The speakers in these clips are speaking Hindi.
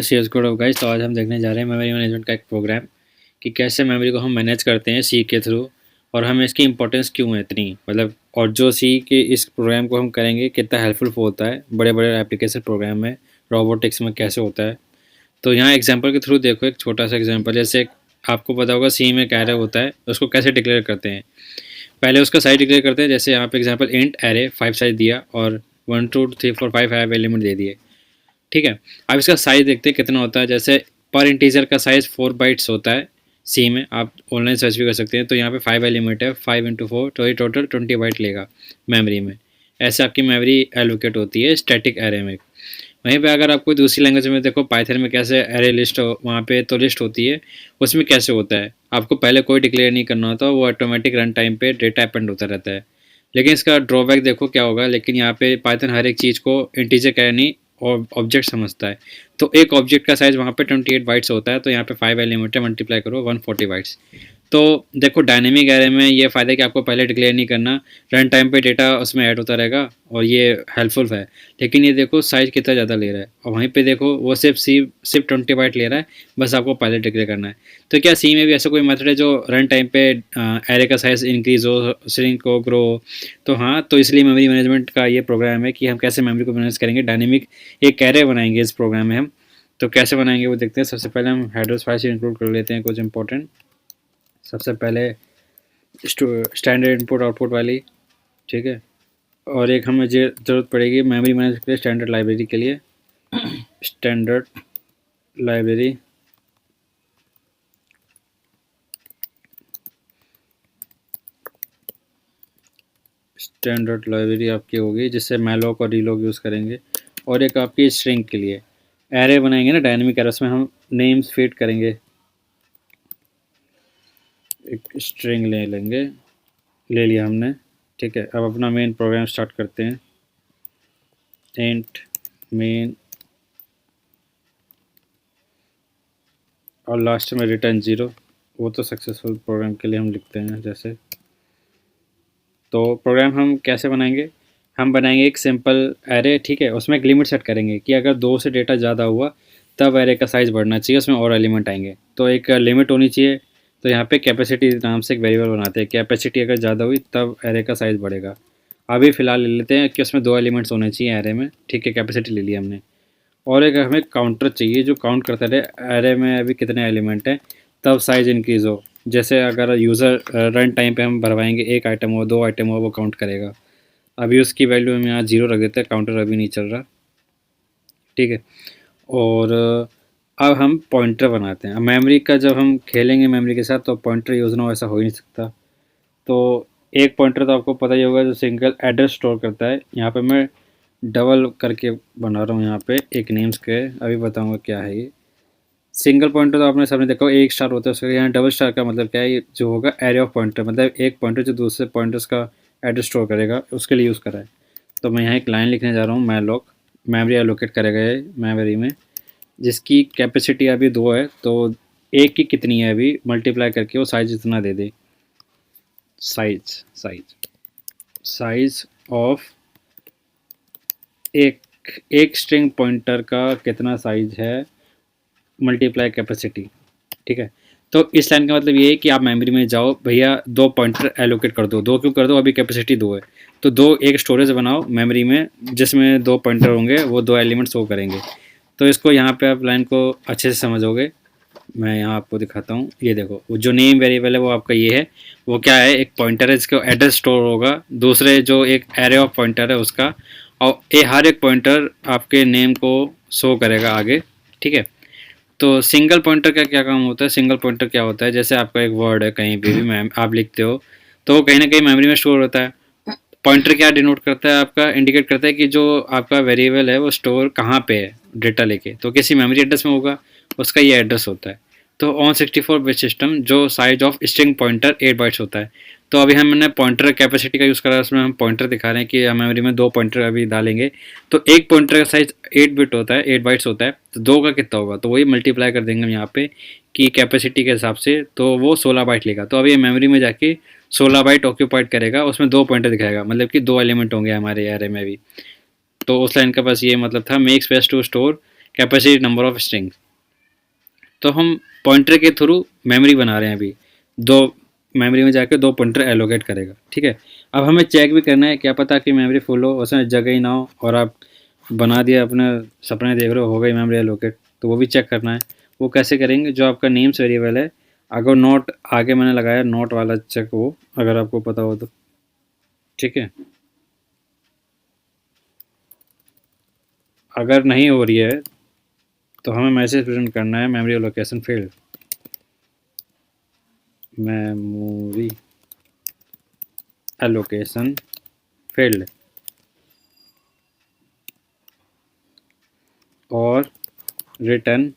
CS code of guys. तो आज हम देखने जा रहे हैं मेमोरी मैनेजमेंट का एक प्रोग्राम कि कैसे मेमोरी को हम मैनेज करते हैं सी के थ्रू, और हमें इसकी इंपॉर्टेंस क्यों है इतनी, मतलब और जो सी के इस प्रोग्राम को हम करेंगे कितना हेल्पफुल होता है बड़े बड़े एप्लीकेशन प्रोग्राम में, रोबोटिक्स में कैसे होता है। तो यहाँ एग्जाम्पल के थ्रू देखो, एक छोटा सा एग्जाम्पल। जैसे आपको पता होगा सी में क्या एरे होता है, उसको कैसे डिक्लेयर करते हैं। पहले उसका साइज डिक्लेयर करते हैं। जैसे यहाँ पे एग्जाम्पल इंट एरे 5 साइज दिया और 1 2 3 4 5 एलिमेंट दे दिए, ठीक है। अब इसका साइज़ देखते हैं कितना होता है। जैसे पर इंटीजर का साइज़ 4 बाइट्स होता है सी में, आप ऑनलाइन सर्च भी कर सकते हैं। तो यहाँ पे 5 एलिमेंट है, 5 इंटू 4, तो ये टोटल 20 बाइट लेगा मेमोरी में। ऐसे आपकी मेमोरी एलोकेट होती है स्टैटिक एरे में। वहीं पे अगर आपको दूसरी लैंग्वेज में देखो, पाइथन में कैसे एरे लिस्ट वहाँ पे तो लिस्ट होती है, उसमें कैसे होता है, आपको पहले कोई डिक्लेयर नहीं करना होता, वो ऑटोमेटिक रन टाइम पे डेटा अपेंड होता रहता है। लेकिन इसका ड्रॉबैक देखो क्या होगा। लेकिन यहाँ पे पाइथन हर एक चीज़ को इंटीजर क्या नहीं और ऑब्जेक्ट समझता है। तो एक ऑब्जेक्ट का साइज़ वहाँ पे 28 बाइट्स होता है, तो यहाँ पे 5 एलिमेंट है, मल्टीप्लाई करो 140 बाइट्स। तो देखो डायनेमिक एरे में ये फ़ायदा है कि आपको पहले डिक्लेयर नहीं करना, रन टाइम पे डेटा उसमें ऐड होता रहेगा और ये हेल्पफुल है। लेकिन ये देखो साइज़ कितना ज़्यादा ले रहा है, और वहीं पे देखो वो सिर्फ 20 बाइट ले रहा है, बस आपको पहले डिक्लेयर करना है। तो क्या सी में भी ऐसा कोई मेथड है जो रन टाइम पे एरे का साइज़ इंक्रीज़ हो, श्रिंक हो, ग्रो हो? तो हाँ, तो इसलिए मेमोरी मैनेजमेंट का ये प्रोग्राम है कि हम कैसे मेमोरी को मैनेज करेंगे। डायनेमिक एक एरे बनाएंगे इस प्रोग्राम में हम। तो कैसे बनाएंगे वो देखते हैं। सबसे पहले हम हेडर्स फाइल से इंक्लूड कर लेते हैं कुछ इंपॉर्टेंट। सबसे पहले स्टैंडर्ड इनपुट आउटपुट वाली, ठीक है। और एक हमें ज़रूरत पड़ेगी मेमोरी मैनेज के लिए स्टैंडर्ड लाइब्रेरी के लिए। स्टैंडर्ड लाइब्रेरी आपकी होगी, जिससे मैलॉक और रीलॉक यूज़ करेंगे। और एक आपकी स्ट्रिंग के लिए एरे बनाएंगे ना, डायनेमिक एरे, उसमें हम नेम्स फीड करेंगे। एक स्ट्रिंग ले लिया हमने, ठीक है। अब अपना मेन प्रोग्राम स्टार्ट करते हैं। इंट मेन और लास्ट में रिटर्न 0, वो तो सक्सेसफुल प्रोग्राम के लिए हम लिखते हैं जैसे। तो प्रोग्राम हम कैसे बनाएंगे, हम बनाएंगे एक सिंपल एरे, ठीक है। उसमें एक लिमिट सेट करेंगे कि अगर 2 से डेटा ज़्यादा हुआ तब एरे का साइज़ बढ़ना चाहिए, उसमें और एलिमेंट आएंगे, तो एक लिमिट होनी चाहिए। तो यहाँ पे कैपेसिटी नाम से एक वेरिएबल बनाते हैं। कैपेसिटी अगर ज़्यादा हुई तब एरे का साइज़ बढ़ेगा। अभी फ़िलहाल ले लेते हैं कि उसमें 2 एलिमेंट्स होने चाहिए एरे में, ठीक है। कैपेसिटी ले लिया हमने। और एक हमें काउंटर चाहिए जो काउंट करता रहे एरे में अभी कितने एलिमेंट हैं, तब साइज़ इंक्रीज़ हो। जैसे अगर यूज़र रन टाइम पे हम भरवाएंगे 1 आइटम हो, 2 आइटम हो, वो काउंट करेगा। अभी उसकी वैल्यू हम यहाँ 0 रख देते हैं, काउंटर अभी नहीं चल रहा, ठीक है। और अब हम पॉइंटर बनाते हैं। अब मेमोरी का जब हम खेलेंगे मेमोरी के साथ, तो पॉइंटर यूज़ ना हो ऐसा हो ही नहीं सकता। तो एक पॉइंटर तो आपको पता ही होगा जो सिंगल एड्रेस स्टोर करता है। यहाँ पे मैं डबल करके बना रहा हूँ यहाँ पे एक नेम्स के, अभी बताऊँगा क्या है ये। सिंगल पॉइंटर तो आपने सबने देखा एक स्टार होता है उसका, यहाँ डबल स्टार का मतलब क्या है, ये जो होगा एरे ऑफ पॉइंटर, मतलब एक पॉइंटर जो दूसरे पॉइंटर्स का एड्रेस स्टोर करेगा, उसके लिए यूज़ करा है। तो मैं यहाँ एक लाइन लिखने जा रहा हूँ, मैलॉक मेमोरी एलोकेट करेगा ये मेमोरी में, जिसकी कैपेसिटी अभी 2 है, तो एक की कितनी है अभी मल्टीप्लाई करके वो साइज इतना दे दे। साइज ऑफ एक स्ट्रिंग पॉइंटर का कितना साइज है मल्टीप्लाई कैपेसिटी, ठीक है। तो इस लाइन का मतलब ये है कि आप मेमोरी में जाओ, भैया 2 पॉइंटर एलोकेट कर दो। 2 क्यों कर दो, अभी कैपेसिटी 2 है, तो 2 एक स्टोरेज बनाओ मेमोरी में जिसमें 2 पॉइंटर होंगे, वो 2 एलिमेंट्स शो करेंगे। तो इसको यहाँ पे आप लाइन को अच्छे से समझोगे। मैं यहाँ आपको दिखाता हूँ, ये देखो वो जो नेम वेरिएबल है वो आपका ये है। वो क्या है, एक पॉइंटर है जिसका एड्रेस स्टोर होगा, दूसरे जो एक एरे ऑफ पॉइंटर है उसका, और हर एक पॉइंटर आपके नेम को शो करेगा आगे, ठीक है। तो सिंगल पॉइंटर का क्या काम होता है, सिंगल पॉइंटर क्या होता है, जैसे आपका एक वर्ड है कहीं भी मैम आप लिखते हो, तो कहीं ना कहीं मेमोरी में स्टोर होता है। पॉइंटर क्या डिनोट करता है, आपका इंडिकेट करता है कि जो आपका वेरिएबल है वो स्टोर कहाँ पे है डेटा लेके, तो किसी मेमोरी एड्रेस में होगा, उसका ये एड्रेस होता है। तो ऑन 64 बिट सिस्टम जो size of string pointer 8 bytes होता है। तो अभी हमने पॉइंटर कैपेसिटी का यूज़ करा है, उसमें हम पॉइंटर दिखा रहे हैं कि हम मेमोरी में 2 पॉइंटर अभी डालेंगे। तो एक पॉइंटर का साइज 8 बिट होता है, 8 बाइट्स होता है, तो 2 का कितना होगा, तो वही मल्टीप्लाई कर देंगे हम यहाँ पे कि कैपेसिटी के हिसाब से, तो वो 16 बाइट लेगा। तो अभी ये मेमोरी में जाके 16 बाइट ऑक्यूपाइड करेगा, उसमें 2 पॉइंटर दिखाएगा, मतलब कि 2 एलिमेंट होंगे हमारे एरे में भी। तो उस लाइन का बस ये मतलब था, make space to store capacity number of strings. तो हम पॉइंटर के थ्रू मेमोरी बना रहे हैं अभी, दो मेमोरी में जाके दो पॉइंटर एलोकेट करेगा, ठीक है। अब हमें चेक भी करना है, क्या पता कि मेमोरी फुल हो, उसमें जगह ही ना हो और आप बना दिया, अपने सपने देख रहे हो गई मेमोरी एलोकेट, तो वो भी चेक करना है। वो कैसे करेंगे, जो आपका नेम्स वेरिएबल है, अगर नोट आगे मैंने लगाया नोट वाला चेक, वो अगर आपको पता हो तो, ठीक है। अगर नहीं हो रही है तो हमें मैसेज प्रिंट करना है, memory allocation failed, memory allocation failed, और रिटर्न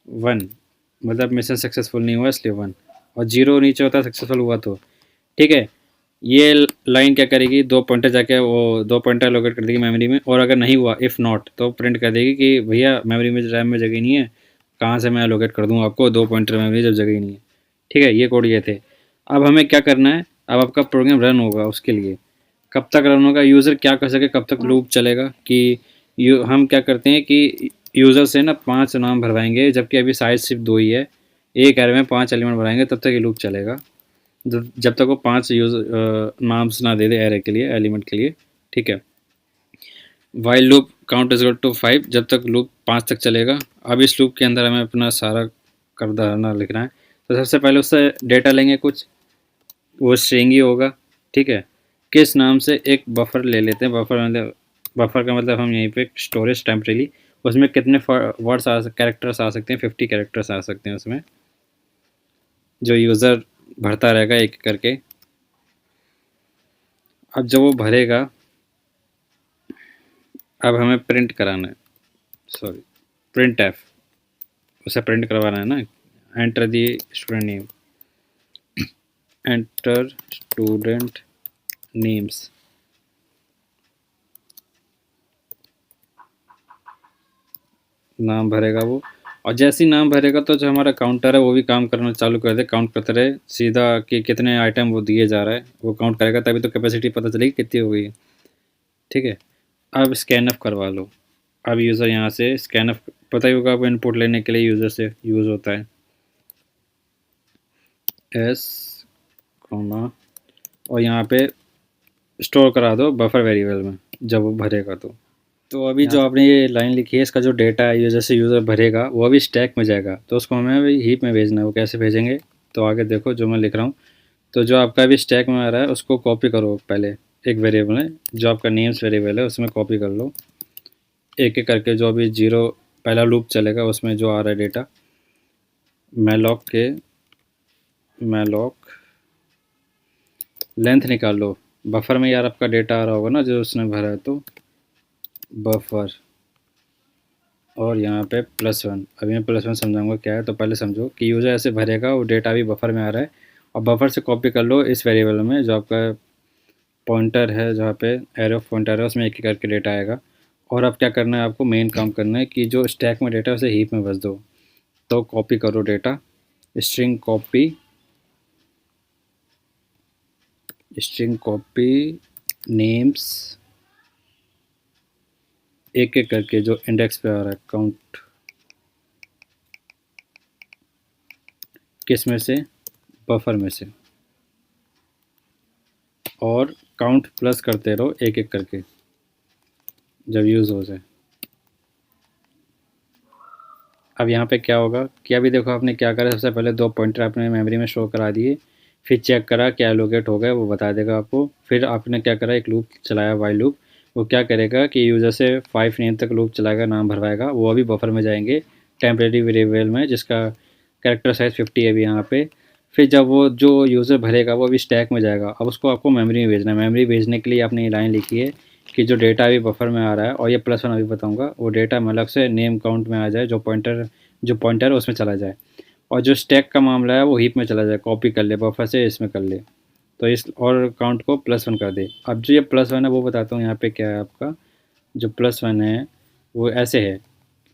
1, मतलब मिशन सक्सेसफुल नहीं हुआ इसलिए 1, और 0 नीचे होता सक्सेसफुल हुआ तो, ठीक है। ये लाइन क्या करेगी, दो पॉइंटर जाके वो दो पॉइंटर लोकेट कर देगी मेमोरी में, और अगर नहीं हुआ इफ़ नॉट तो प्रिंट कर देगी कि भैया मेमोरी में रैम में जगह नहीं है, कहाँ से मैं लोकेट कर दूँ आपको दो पॉइंटर मेमोरी जब जगह ही नहीं है, ठीक है। ये कोड ये थे। अब हमें क्या करना है, अब आपका प्रोग्राम रन होगा, उसके लिए कब तक रन होगा, यूज़र क्या कर सके, कब तक लूप चलेगा, कि हम क्या करते हैं कि यूज़र से ना 5 नाम भरवाएंगे, जबकि अभी साइज सिर्फ 2 ही है, एक एरे में 5 एलिमेंट भराएंगे, तब तक ये लूप चलेगा, जब तक वो 5 नाम्स ना दे दे एरे के लिए, एलिमेंट के लिए, ठीक है। While loop count is equal to 5, जब तक लूप 5 तक चलेगा। अब इस लूप के अंदर हमें अपना सारा करदाना लिखना है। तो सबसे पहले उससे डेटा लेंगे कुछ, वो स्ट्रिंग ही होगा, ठीक है। किस नाम से एक बफर ले लेते हैं, बफर का मतलब हम यहीं पे स्टोरेज टेम्परेरी, उसमें कितने वर्ड्स कैरेक्टर्स आ सकते हैं, 50 कैरेक्टर्स आ सकते हैं उसमें, जो यूज़र भरता रहेगा एक एक करके। अब जब वो भरेगा, अब हमें प्रिंट कराना है, सॉरी प्रिंट एफ, उसे प्रिंट करवाना है ना। Enter the student name, enter student names, नाम भरेगा वो, और जैसे ही नाम भरेगा तो जो हमारा काउंटर है वो भी काम करना चालू कर दे, काउंट करते रहे सीधा कि कितने आइटम वो दिए जा रहा है, वो काउंट करेगा, तभी तो कैपेसिटी पता चलेगी कितनी हो गई है, ठीक है। अब स्कैन ऑफ करवा लो। अब यूज़र यहाँ से स्कैन ऑफ, पता ही होगा आपको इनपुट लेने के लिए यूज़र से यूज़ होता है एस कॉमा, और यहाँ पे स्टोर करा दो बफर वेरिएबल में जब वो भरेगा तो अभी जो आपने ये लाइन लिखी है, इसका जो डेटा है यूज़र से यूज़र भरेगा वो अभी स्टैक में जाएगा, तो उसको हमें अभी हीप में भेजना है। वो कैसे भेजेंगे, तो आगे देखो जो मैं लिख रहा हूँ। तो जो आपका अभी स्टैक में आ रहा है उसको कॉपी करो, पहले एक वेरिएबल है जो आपका नेम्स वेरिएबल है उसमें कॉपी कर लो एक एक करके, जो अभी 0 पहला लूप चलेगा उसमें जो आ रहा है डेटा, मैलॉक लेंथ निकाल लो। बफर में यार आपका डेटा आ रहा होगा ना जो उसने भरा है, तो बफर, और यहाँ पे +1। अभी मैं +1 समझाऊंगा क्या है, तो पहले समझो कि यूज़र ऐसे भरेगा, वो डेटा भी बफर में आ रहा है, और बफर से कॉपी कर लो इस वेरिएबल में, जो आपका पॉइंटर है, जहाँ पे एरो ऑफ पॉइंटर है उसमें एक एक करके डेटा आएगा। और अब क्या करना है, आपको मेन काम करना है कि जो स्टैक में डेटा है उसे हीप में भर दो। तो कॉपी करो डेटा, स्ट्रिंग कॉपी नेम्स, एक एक करके जो इंडेक्स पे आ रहा है, काउंट किस में से, बफर में से, और काउंट प्लस करते रहो एक एक करके जब यूज़ हो जाए। अब यहाँ पे क्या होगा कि अभी देखो आपने क्या करा, सबसे पहले दो पॉइंटर आपने मेमोरी में शो करा दिए, फिर चेक करा क्या एलोकेट हो गया वो बता देगा आपको। फिर आपने क्या करा, एक लूप चलाया वाइल लूप, वो क्या करेगा कि यूज़र से 5 नेम तक लूप चलाएगा, नाम भरवाएगा, वो अभी बफर में जाएंगे टेम्परेरी वेरिएबल में, जिसका कैरेक्टर साइज़ 50 है अभी यहाँ पे। फिर जब वो जो यूज़र भरेगा वो अभी स्टैक में जाएगा, अब उसको आपको मेमोरी में भेजना है। मेमोरी भेजने के लिए आपने ये लाइन लिखी है कि जो डेटा अभी बफर में आ रहा है, और ये +1 अभी बताऊंगा, वो डेटा मैं अलग से नेम काउंट में आ जाए, जो पॉइंटर है उसमें चला जाए, और जो स्टैक का मामला है वो हीप में चला जाए, कॉपी कर ले बफर से इसमें कर ले, तो इस और काउंट को +1 कर दे। अब जो ये +1 है वो बताता हूँ यहाँ पे क्या है आपका, जो +1 है वो ऐसे है,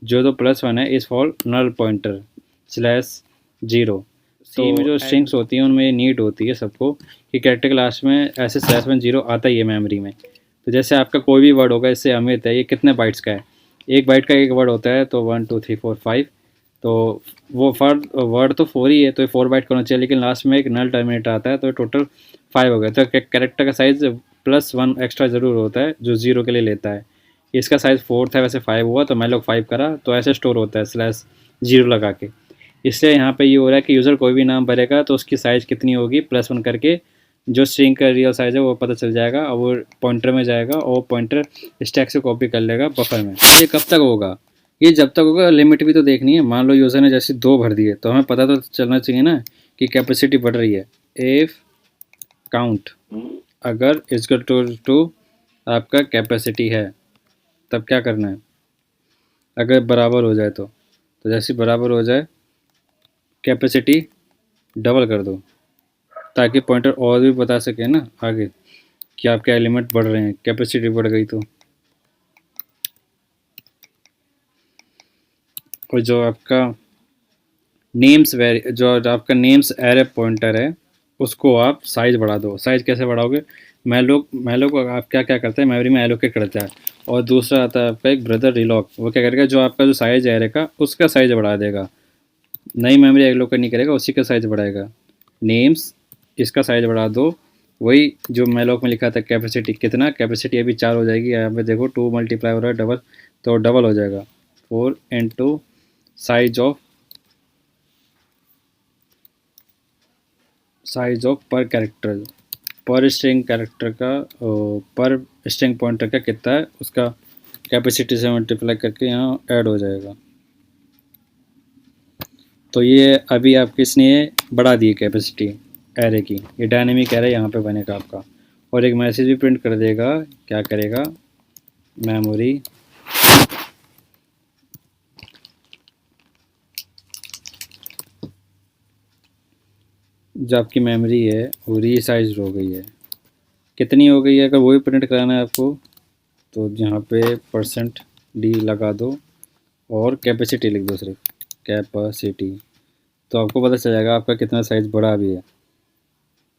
जो तो +1 है इस फॉल नल पॉइंटर /0। सी में जो स्ट्रिंग्स होती हैं उनमें ये नीड होती है सबको कि कैरेक्टर के लास्ट में ऐसे /10 आता ही है मेमोरी में। तो जैसे आपका कोई भी वर्ड होगा, इससे अमित है, ये कितने बाइट्स का है, 1 बाइट का 1 वर्ड होता है, तो 1 2 3 4 5, तो वो वर्ड वर्ड तो 4 ही है, तो ये 4 बाइट का होना चाहिए, लेकिन लास्ट में एक नल टर्मिनेटर आता है, तो टोटल 5 हो गया। तो कैरेक्टर का साइज़ +1 एक्स्ट्रा ज़रूर होता है जो 0 के लिए लेता है। इसका साइज़ 4 था, वैसे 5 हुआ, तो मैं लोग 5 करा, तो ऐसे स्टोर होता है /0 लगा के। इससे यहाँ पे ये हो रहा है कि यूज़र कोई भी नाम भरेगा तो उसकी साइज़ कितनी होगी, +1 करके जो स्ट्रिंग का रियल साइज़ है वो पता चल जाएगा, और वो पॉइंटर में जाएगा, और वो पॉइंटर स्टैक से कॉपी कर लेगा बफर में। ये कब तक होगा? ये जब तक होगा, लिमिट भी तो देखनी है। मान लो यूज़र ने जैसे 2 भर दिए, तो हमें पता तो चलना चाहिए ना कि कैपेसिटी बढ़ रही है। इफ़ काउंट अगर इक्वल टू आपका कैपेसिटी है, तब क्या करना है? अगर बराबर हो जाए तो जैसे बराबर हो जाए कैपेसिटी डबल कर दो, ताकि पॉइंटर और भी बता सके ना आगे कि आपके एलिमेंट बढ़ रहे हैं, कैपेसिटी बढ़ गई तो। और जो आपका जो आपका नेम्स एरे पॉइंटर है, उसको आप साइज़ बढ़ा दो। साइज़ कैसे बढ़ाओगे? मैलोक को आप क्या क्या करते हैं, मेमोरी में एलोकेट करता है, और दूसरा आता है आपका एक ब्रदर रिलॉक, वो क्या करेगा, जो आपका जो साइज़ है एरे का, उसका साइज़ बढ़ा देगा। नई मेमोरी एलोकेट नहीं करेगा, उसी का साइज़ बढ़ाएगा। नेम्स इसका साइज़ बढ़ा दो, वही जो मैलोक में लिखा था कैपेसिटी कितना, कैपेसिटी अभी 4 हो जाएगी, यहाँ पे देखो 2 मल्टीप्लाई हो रहा है डबल, तो डबल हो जाएगा 4 इंटू साइज ऑफ पर कैरेक्टर, पर स्ट्रिंग कैरेक्टर का पर स्ट्रिंग पॉइंटर का कितना है, उसका कैपेसिटी से मल्टीप्लाई करके यहाँ ऐड हो जाएगा। तो ये अभी आपके इसने बढ़ा दी कैपेसिटी एरे की, ये डायनेमिक एरे यहाँ पे बनेगा आपका, और एक मैसेज भी प्रिंट कर देगा। क्या करेगा? मेमोरी जो आपकी मेमोरी है वो रीसाइज हो गई है। कितनी हो गई है, अगर वो भी प्रिंट कराना है आपको, तो यहाँ पे %d लगा दो और कैपेसिटी लिख दो, सिर्फ कैपेसिटी, तो आपको पता चल जाएगा आपका कितना साइज़ बड़ा भी है।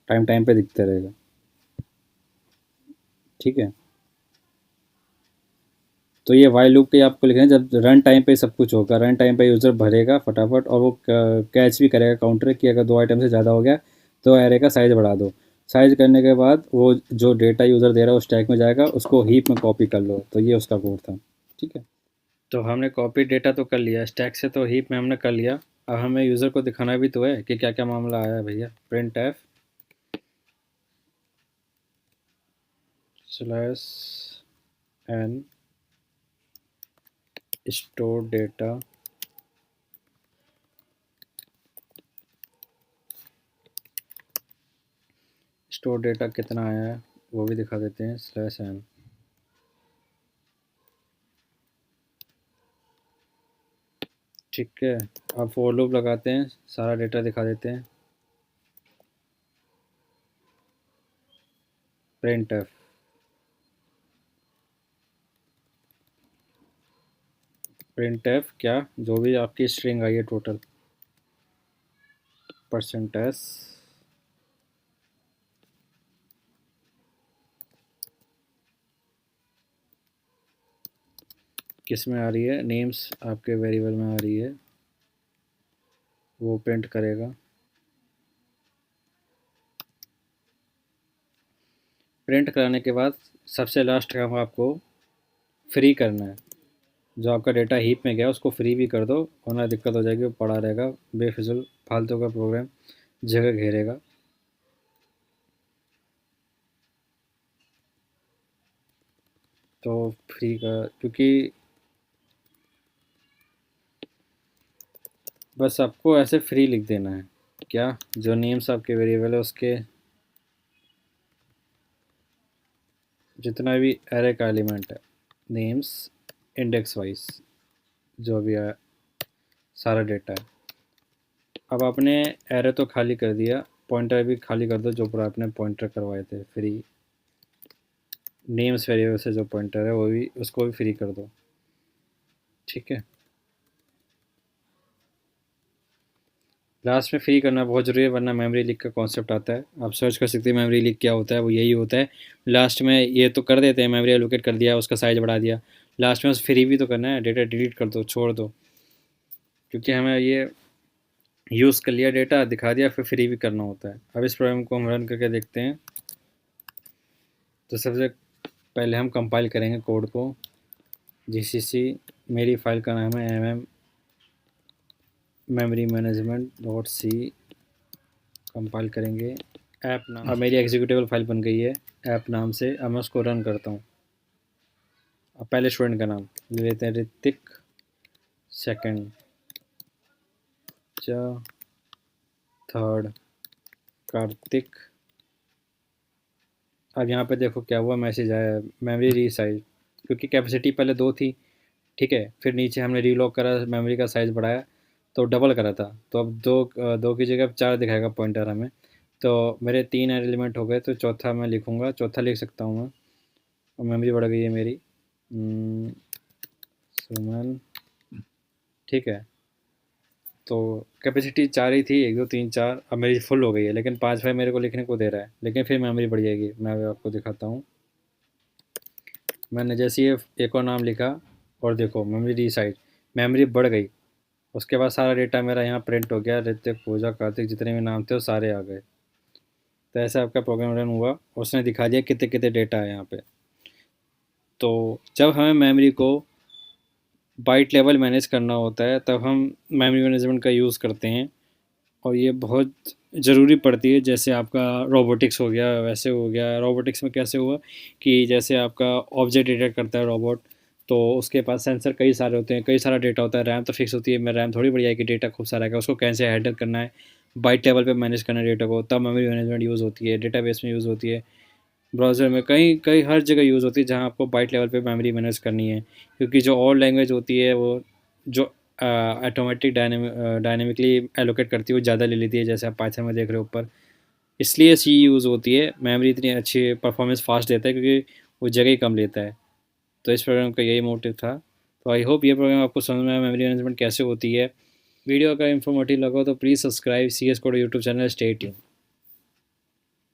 टाइम टाइम पे दिखता रहेगा। ठीक है, तो ये वाइल लूप के आपको लिखना है, जब रन टाइम पे सब कुछ होगा, रन टाइम पे यूज़र भरेगा फटाफट, और वो कैच भी करेगा काउंटर कि अगर 2 आइटम से ज़्यादा हो गया तो एरे का साइज़ बढ़ा दो। साइज़ करने के बाद वो जो डेटा यूज़र दे रहा है वो स्टैक में जाएगा, उसको हीप में कॉपी कर लो। तो ये उसका कोड था। ठीक है, तो हमने कॉपी डेटा तो कर लिया स्टैक से, तो हीप में हमने कर लिया। अब हमें यूज़र को दिखाना भी तो है कि क्या क्या मामला आया है भैया। Print F /n store data कितना आया है वो भी दिखा देते हैं /n। ठीक है, अब फॉर लूप लगाते हैं, सारा डेटा दिखा देते हैं। प्रिंट एफ क्या, जो भी आपकी स्ट्रिंग आई है टोटल, %s किस में आ रही है, नेम्स आपके वेरिएबल में आ रही है, वो प्रिंट करेगा। प्रिंट कराने के बाद सबसे लास्ट काम आपको फ्री करना है। जो आपका डेटा हीप में गया उसको फ्री भी कर दो, वरना दिक्कत हो जाएगी, वो पड़ा रहेगा बेफिजूल, फालतू का प्रोग्राम जगह घेरेगा। तो फ्री का, क्योंकि बस आपको ऐसे फ्री लिख देना है, क्या, जो नेम्स आपके वेरिएबल है उसके जितना भी एरे का एलिमेंट है, नेम्स इंडेक्स वाइज जो भी है सारा डेटा है। अब आपने एरे तो खाली कर दिया, पॉइंटर भी खाली कर दो, जो पूरा आपने पॉइंटर करवाए थे फ्री, नेम्स वेरिएबल से जो पॉइंटर है वो भी, उसको भी फ्री कर दो। ठीक है, लास्ट में फ्री करना बहुत ज़रूरी है, वरना मेमोरी लीक का कॉन्सेप्ट आता है। आप सर्च कर सकते हैं मेमोरी लीक क्या होता है, वो यही होता है। लास्ट में ये तो कर देते हैं, मेमोरी एलोकेट कर दिया, उसका साइज़ बढ़ा दिया, लास्ट में उस फ्री भी तो करना है, डेटा डिलीट कर दो, छोड़ दो, क्योंकि हमें ये यूज़ कर लिया डेटा, दिखा दिया, फिर फ्री भी करना होता है। अब इस प्रोग्राम को हम रन करके देखते हैं। तो सबसे पहले हम कंपाइल करेंगे कोड को, जीसीसी, मेरी फाइल का नाम है mm memory management dot C, compile करेंगे ऐप नाम। अब मेरी एग्जीक्यूटेबल फाइल बन गई है ऐप नाम से। अब मैं उसको रन करता हूँ। अब पहले स्टूडेंट का नाम ले लेते हैं, ऋतिक, सेकंड थर्ड कार्तिक। अब यहाँ पे देखो क्या हुआ, मैसेज आया मेमोरी रीसाइज, क्योंकि कैपेसिटी पहले 2 थी, ठीक है, फिर नीचे हमने रीलॉक करा, मेमोरी का साइज़ बढ़ाया तो डबल करा था, तो अब 2 की जगह 4 दिखाएगा पॉइंटर हमें। तो मेरे 3 एलिमेंट हो गए, तो चौथा मैं लिखूँगा, चौथा लिख सकता हूँ मैं। और मेमोरी बढ़ गई है मेरी, सुमन, ठीक है। तो कैपेसिटी 4 ही थी, 1 2 3 4, अब मेरी फुल हो गई है, लेकिन 5 5 मेरे को लिखने को दे रहा है, लेकिन फिर मेमोरी बढ़ जाएगी। मैं आपको दिखाता हूँ। मैंने जैसे ये एक और नाम लिखा और देखो मेमोरी रीसाइज, मेमोरी बढ़ गई। उसके बाद सारा डेटा मेरा यहाँ प्रिंट हो गया, ऋतिक, पूजा, कार्तिक, जितने भी नाम थे वो सारे आ गए। तो ऐसे आपका प्रोग्राम रन हुआ, उसने दिखा दिया कितने कितने डेटा है यहाँ पे। तो जब हमें मेमोरी को बाइट लेवल मैनेज करना होता है, तब हम मेमोरी मैनेजमेंट का यूज़ करते हैं, और ये बहुत ज़रूरी पड़ती है। जैसे आपका रोबोटिक्स हो गया, वैसे हो गया। रोबोटिक्स में कैसे हुआ कि जैसे आपका ऑब्जेक्ट डिटेक्ट करता है रोबोट, तो उसके पास सेंसर कई सारे होते हैं, कई सारा डेटा होता है, रैम तो फिक्स होती है। मैं रैम थोड़ी बढ़िया है कि डेटा खूब सारा है, उसको कैसे हैंडल करना है, बाइट लेवल पे मैनेज करना है डेटा को, तब मेमोरी मैनेजमेंट यूज़ होती है। डेटाबेस में यूज़ होती है, ब्राउज़र में, कहीं कहीं हर जगह यूज़ होती है जहाँ आपको बाइट लेवल पे मेमोरी मैनेज करनी है। क्योंकि जो और लैंग्वेज होती है वो जो ऑटोमेटिक डायनेमिकली एलोकेट करती है, वो ज़्यादा ले लेती है, जैसे आप पाइथन में देख रहे हो ऊपर। इसलिए सी यूज़ होती है। मेमोरी इतनी अच्छी परफॉर्मेंस फास्ट देता है क्योंकि वो जगह ही कम लेता है। तो इस प्रोग्राम का यही मोटिव था। तो आई होप ये प्रोग्राम आपको समझ में आया, मेमोरी मैनेजमेंट कैसे होती है। वीडियो अगर इन्फॉर्मेटिव लगा तो please subscribe CS code YouTube channel, stay tuned.